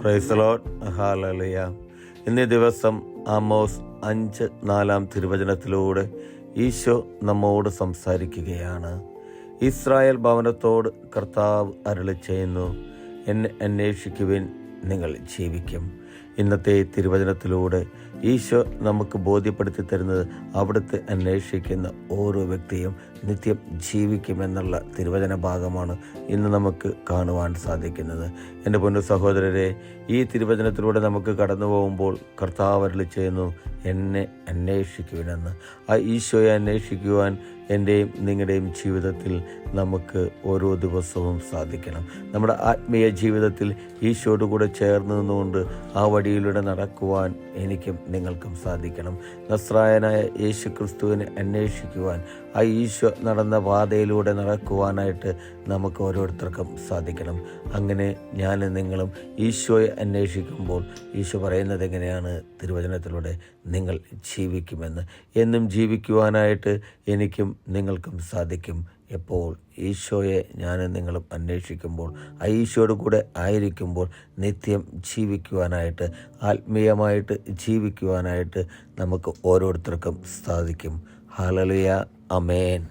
Praise the Lord. Hallelujah. ഇന്നേ ദിവസം Amos 5:4 തിരുവചനത്തിലൂടെ Isho നമ്മോട് സംസാരിക്കുകയാണ്. ഇസ്രായേൽ ഭവനത്തോട് കർത്താവ് അരുളി ചെയ്യുന്നു, എന്നെ അന്വേഷിക്കുവിൻ, നിങ്ങൾ ജീവിക്കും. ഇന്നത്തെ തിരുവചനത്തിലൂടെ ഈശോ നമുക്ക് ബോധ്യപ്പെടുത്തി തരുന്നത് അവിടുത്തെ അന്വേഷിക്കുന്ന ഓരോ വ്യക്തിയും നിത്യം ജീവിക്കുമെന്നുള്ള തിരുവചന ഭാഗമാണ് ഇന്ന് നമുക്ക് കാണുവാൻ സാധിക്കുന്നത്. എൻ്റെ പൊന്നു സഹോദരരെ, ഈ തിരുവചനത്തിലൂടെ നമുക്ക് കടന്നു പോകുമ്പോൾ കർത്താവ് അരുളി ചെയ്യുന്നു, എന്നെ അന്വേഷിക്കുവിനെന്ന്. ആ ഈശോയെ അന്വേഷിക്കുവാൻ എൻ്റെയും നിങ്ങളുടെയും ജീവിതത്തിൽ നമുക്ക് ഓരോ ദിവസവും സാധിക്കണം. നമ്മുടെ ആത്മീയ ജീവിതത്തിൽ ഈശോയോട് കൂടെ ചേർന്ന് നിന്നുകൊണ്ട് ആ വഴിയിലൂടെ നടക്കുവാൻ എനിക്കും നിങ്ങൾക്കും സാധിക്കണം. നസ്രായനായ യേശു ക്രിസ്തുവിനെ അന്വേഷിക്കുവാൻ, ആ ഈശോ നടന്ന പാതയിലൂടെ നടക്കുവാനായിട്ട് നമുക്ക് ഓരോരുത്തർക്കും സാധിക്കണം. അങ്ങനെ ഞാനും നിങ്ങളും ഈശോയെ അന്വേഷിക്കുമ്പോൾ ഈശോ പറയുന്നത് എങ്ങനെയാണ് തിരുവചനത്തിലൂടെ, നിങ്ങൾ ജീവിക്കുമെന്ന്. എന്നും ജീവിക്കുവാനായിട്ട് എനിക്കും നിങ്ങൾക്കും സാധിക്കും. എപ്പോൾ ഈശോയെ ഞാനും നിങ്ങളും അന്വേഷിക്കുമ്പോൾ, ആ ഈശോയോട് കൂടെ ആയിരിക്കുമ്പോൾ നിത്യം ജീവിക്കുവാനായിട്ട്, ആത്മീയമായിട്ട് ജീവിക്കുവാനായിട്ട് നമുക്ക് ഓരോരുത്തർക്കും സാധിക്കും. ഹല്ലേലൂയ. ആമേൻ.